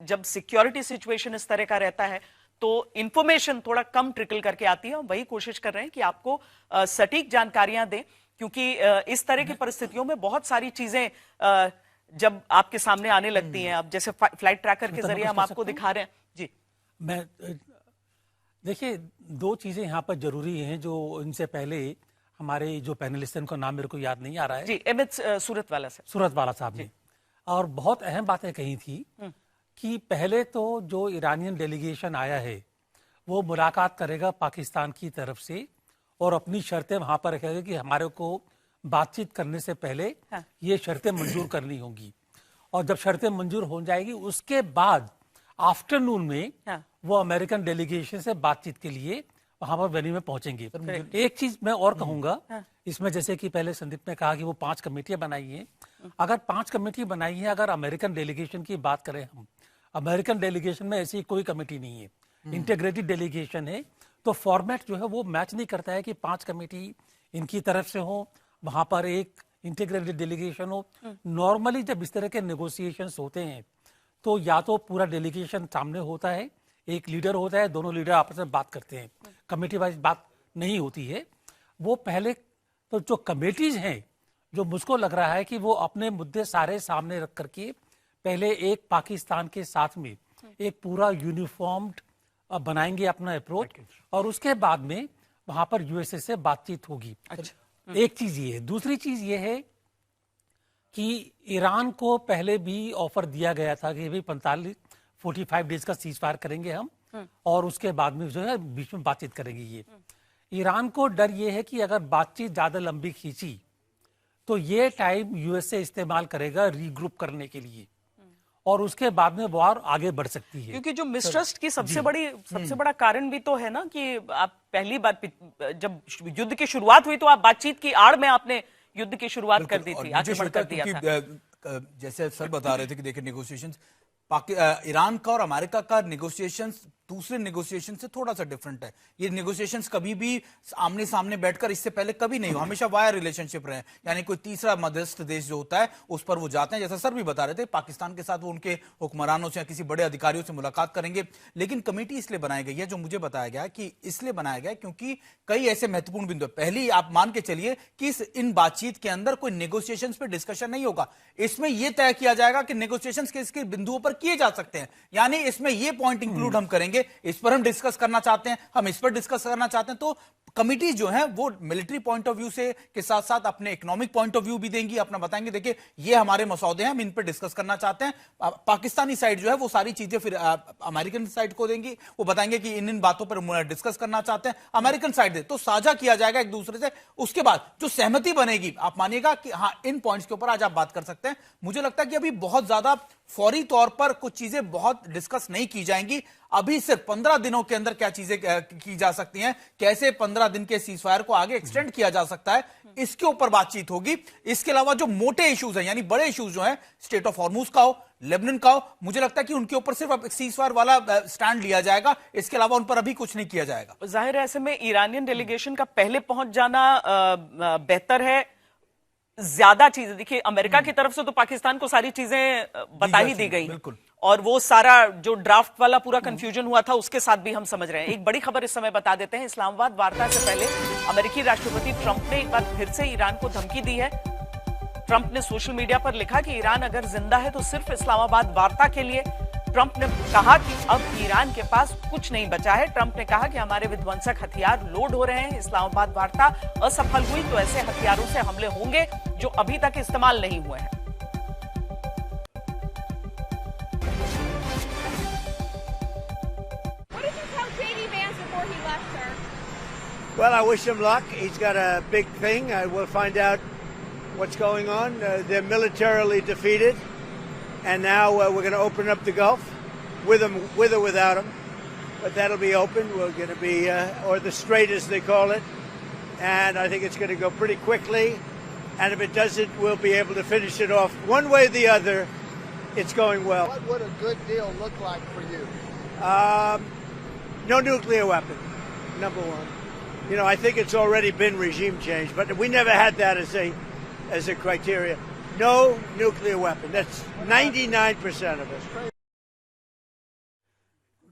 जब security situation इस तरह का रहता है तो इंफॉर्मेशन थोड़ा कम ट्रिकल करके आती है। हम वही कोशिश कर रहे हैं कि आपको सटीक जानकारियां दें, क्योंकि इस तरह की परिस्थितियों में बहुत सारी चीजें जब आपके सामने आने लगती हैं, अब जैसे फ्लाइट ट्रैकर के जरिए हम आपको दिखा रहे हैं जी। मैं देखिए, दो चीजें यहाँ पर जरूरी हैं जो इनसे पहले हमारे जो पैनलिस्ट हैं, उनका नाम मेरे को याद नहीं आ रहा है जी, एमित सूरतवाला साहब ने, और बहुत अहम बातें कही थी कि पहले तो जो ईरानियन डेलीगेशन आया है वो मुलाकात करेगा पाकिस्तान की तरफ से और अपनी शर्तें वहां पर रखेगा कि हमारे को बातचीत करने से पहले ये शर्तें मंजूर करनी होंगी, और जब शर्तें मंजूर हो जाएगी उसके बाद आफ्टरनून में वो अमेरिकन डेलीगेशन से बातचीत के लिए वहां पर वेन्यू में पहुंचेंगे। एक चीज मैं और कहूंगा इसमें, जैसे कि पहले संदीप ने कहा कि वो 5 कमेटियां बनाई हैं, अगर 5 कमेटी बनाई है, अगर अमेरिकन डेलीगेशन की बात करें हम, अमेरिकन डेलीगेशन में ऐसी कोई कमेटी नहीं है, इंटीग्रेटेड डेलीगेशन है, तो फॉर्मेट जो है वो मैच नहीं करता है कि 5 कमेटी इनकी तरफ से हो, वहां पर एक इंटीग्रेटेड डेलीगेशन हो। नॉर्मली जब इस तरह के नेगोशिएशंस होते हैं तो या तो पूरा डेलीगेशन सामने होता है, एक लीडर होता है, दोनों लीडर आपस में बात करते हैं, कमेटी वाइज बात नहीं होती है। वो पहले तो जो कमेटीज हैं, जो मुझको लग रहा है कि वो अपने मुद्दे सारे सामने रख करके पहले एक पाकिस्तान के साथ में एक पूरा यूनिफॉर्म्ड बनाएंगे अपना अप्रोच, और उसके बाद में वहां पर यूएसए से बातचीत होगी। अच्छा। एक चीज ये है। दूसरी चीज ये है कि ईरान को पहले भी ऑफर दिया गया था कि भाई 45 डेज का सीज फायर करेंगे हम, और उसके बाद में जो है बीच में बातचीत करेंगे। ये ईरान को डर ये है कि अगर बातचीत ज्यादा लंबी खींची तो ये टाइम यूएसए इस्तेमाल करेगा रीग्रुप करने के लिए, और उसके बाद में वॉर आगे बढ़ सकती है। क्योंकि जो मिसट्रस्ट की सबसे बड़ा कारण भी तो है ना कि आप पहली बार जब युद्ध की शुरुआत हुई तो आप बातचीत की आड़ में आपने युद्ध की शुरुआत कर दी थी, आक्रमण कर दिया था। जैसे सर बता रहे थे कि देखिए नेगोशिएशंस ईरान का और अमेरिका का नेगोशिएशंस दूसरे नेगोशिएशन से थोड़ा सा डिफरेंट है। ये नेगोशिएशंस कभी भी आमने सामने बैठकर इससे पहले कभी नहीं हो, हमेशा वायर रिलेशनशिप रहे, यानी कोई तीसरा मध्यस्थ देश जो होता है उस पर वो जाते हैं। जैसा सर भी बता रहे थे, पाकिस्तान के साथ वो उनके हुक्मरानों से या किसी बड़े अधिकारियों से मुलाकात करेंगे। लेकिन कमेटी इसलिए बनाई गई है, जो मुझे बताया गया कि इसलिए बनाया गया क्योंकि कई ऐसे महत्वपूर्ण बिंदु है। पहली आप मान के चलिए कि इन बातचीत के अंदर कोई नेगोशिएशंस पे डिस्कशन नहीं होगा, इसमें यह तय किया जाएगा कि नेगोशिएशंस किस बिंदुओं पर किए जा सकते हैं, यानी इसमें यह पॉइंट इंक्लूड हम करेंगे, इस पर हम डिस्कस करना चाहते हैं, हम इस पर डिस्कस करना चाहते हैं। तो कमिटी जो है वो मिलिट्री पॉइंट ऑफ व्यू से के साथ साथ अपने इकोनॉमिक पॉइंट ऑफ व्यू भी देंगी, अपना बताएंगे देखिए ये हमारे मसौदे हैं, हम इन पर डिस्कस करना चाहते हैं। पाकिस्तानी साइड जो है वो सारी चीजें फिर अमेरिकन साइड को देंगी, वो बताएंगे कि इन बातों पर डिस्कस करना चाहते हैं, अमेरिकन साइड दे, तो साझा किया जाएगा एक दूसरे से। उसके बाद जो सहमति बनेगी, आप मानिएगा कि हाँ इन पॉइंट्स के ऊपर आज आप बात कर सकते हैं। मुझे लगता है कि अभी बहुत ज्यादा फौरी तौर पर कुछ चीजें बहुत डिस्कस नहीं की जाएंगी। अभी सिर्फ 15 दिनों के अंदर क्या चीजें की जा सकती हैं, कैसे 15 दिन के सीजफायर को आगे एक्सटेंड किया जा सकता है, इसके ऊपर बातचीत होगी। इसके अलावा जो मोटे इश्यूज हैं, यानी बड़े इश्यूज जो हैं, स्टेट ऑफ हॉर्मुज का हो, लेबनान का हो, मुझे लगता है कि उनके ऊपर सिर्फ सीजफायर वाला स्टैंड लिया जाएगा, इसके अलावा उन पर अभी कुछ नहीं किया जाएगा। जाहिर है ऐसे में ईरानियन डेलीगेशन का पहले पहुंच जाना बेहतर है। ज्यादा चीजें देखिए, अमेरिका की तरफ से तो पाकिस्तान को सारी चीजें बता ही दी गई, बिल्कुल, और वो सारा जो ड्राफ्ट वाला पूरा कंफ्यूजन हुआ था उसके साथ भी हम समझ रहे हैं। एक बड़ी खबर इस समय बता देते हैं। इस्लामाबाद वार्ता से पहले अमेरिकी राष्ट्रपति ट्रंप ने एक बार फिर से ईरान को धमकी दी है। ट्रंप ने सोशल मीडिया पर लिखा कि ईरान अगर जिंदा है तो सिर्फ इस्लामाबाद वार्ता के लिए। ट्रंप ने कहा कि अब ईरान के पास कुछ नहीं बचा है। ट्रंप ने कहा कि हमारे विध्वंसक हथियार लोड हो रहे हैं, इस्लामाबाद वार्ता असफल हुई तो ऐसे हथियारों से हमले होंगे जो अभी तक इस्तेमाल नहीं हुए हैं। Well, I wish him luck. He's got a big thing. We'll find out what's going on. They're militarily defeated, and now we're going to open up the Gulf with or without him. But that'll be open. We're going to be, or the Strait as they call it, and I think it's going to go pretty quickly. And if it doesn't, we'll be able to finish it off one way or the other. It's going well. What would a good deal look like for you? No nuclear weapon, number one. You know, I think it's already been regime change, but we never had that as a criteria. No nuclear weapon. That's 99% of us.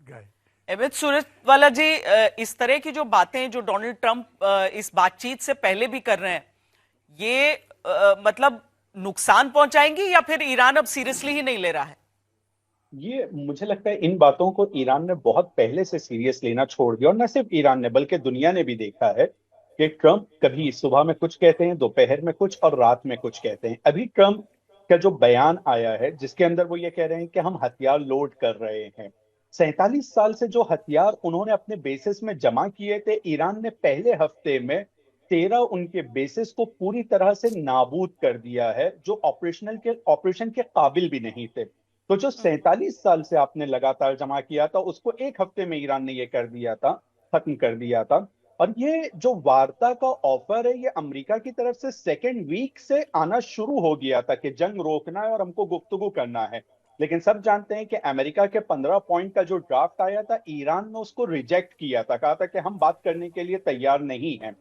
guy. Amit Surjewala जी, इस तरह की जो बातें जो Donald Trump इस बातचीत से पहले भी कर रहे हैं, ये मतलब नुकसान पहुंचाएंगी या फिर ईरान अब सीरियसली ही नहीं ले रहा है? ये मुझे लगता है इन बातों को ईरान ने बहुत पहले से सीरियस लेना छोड़ दिया, और न सिर्फ ईरान ने बल्कि दुनिया ने भी देखा है कि ट्रंप कभी सुबह में कुछ कहते हैं, दोपहर में कुछ और रात में कुछ कहते हैं। अभी ट्रंप का जो बयान आया है जिसके अंदर वो ये कह रहे हैं कि हम हथियार लोड कर रहे हैं, 47 साल से जो हथियार उन्होंने अपने बेसिस में जमा किए थे, ईरान ने पहले हफ्ते में 13 उनके बेसिस को पूरी तरह से नाबूद कर दिया है, जो ऑपरेशन के काबिल भी नहीं थे। तो जो 47 साल से आपने लगातार जमा किया था उसको एक हफ्ते में ईरान ने ये कर दिया था, खत्म कर दिया था। और ये जो वार्ता का ऑफर है ये अमेरिका की तरफ से सेकेंड वीक से आना शुरू हो गया था कि जंग रोकना है और हमको गुफ्तगू करना है। लेकिन सब जानते हैं कि अमेरिका के 15 पॉइंट का जो ड्राफ्ट आया था, ईरान ने उसको रिजेक्ट किया था, कहा था कि हम बात करने के लिए तैयार नहीं हैं।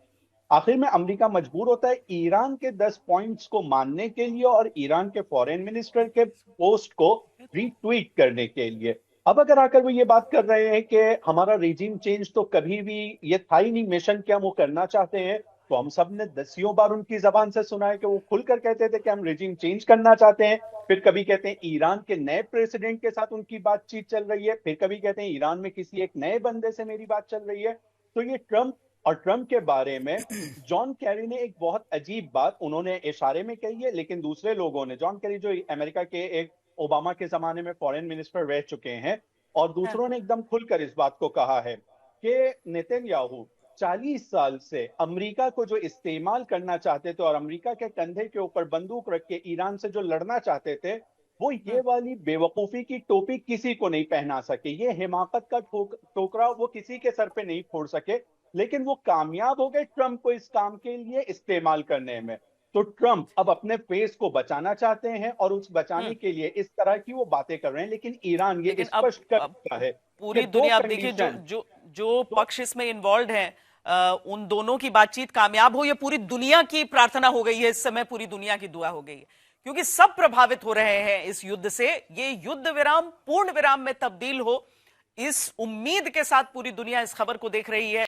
आखिर में अमेरिका मजबूर होता है ईरान के 10 पॉइंट्स को मानने के लिए और ईरान के फॉरेन मिनिस्टर के पोस्ट को रीट्वीट करने के लिए। अब अगर आकर वो ये बात कर रहे हैं कि हमारा रिजीम चेंज तो कभी भी ये था ही नहीं, मिशन क्या वो करना चाहते हैं, तो हम सब ने दसियों बार उनकी जबान से सुना है कि वो खुलकर कहते थे कि हम रिजीम चेंज करना चाहते हैं। फिर कभी कहते हैं ईरान के नए प्रेसिडेंट के साथ उनकी बातचीत चल रही है, फिर कभी कहते हैं ईरान में किसी एक नए बंदे से मेरी बात चल रही है। तो ये ट्रंप के बारे में जॉन कैरी ने एक बहुत अजीब बात उन्होंने इशारे में कही है, लेकिन दूसरे लोगों ने, जॉन कैरी जो अमेरिका के एक ओबामा के जमाने में फॉरेन मिनिस्टर रह चुके हैं, और दूसरों ने एकदम खुलकर इस बात को कहा है कि नेतन्याहू 40 साल से अमेरिका को जो इस्तेमाल करना चाहते थे और अमेरिका के कंधे के ऊपर बंदूक रख के ईरान से जो लड़ना चाहते थे, वो ये वाली बेवकूफी की टोपी किसी को नहीं पहना सके, ये हिमाकत का टोकरा वो किसी के सर पे नहीं फोड़ सके, लेकिन वो कामयाब हो गए ट्रंप को इस काम के लिए इस्तेमाल करने में। तो ट्रंप अब अपने फेस को बचाना चाहते हैं और उस बचाने के लिए इस तरह की वो बातें कर रहे हैं, लेकिन ईरान ये स्पष्ट कर रहा है पूरी दुनिया, अब देखिए जो पक्ष इसमें इन्वॉल्व हैं, उन दोनों की बातचीत कामयाब हो, ये पूरी दुनिया की प्रार्थना हो गई है इस समय, पूरी दुनिया की दुआ हो गई है, क्योंकि सब प्रभावित हो रहे हैं इस युद्ध से। ये युद्ध विराम पूर्ण विराम में तब्दील हो, इस उम्मीद के साथ पूरी दुनिया इस खबर को देख रही है।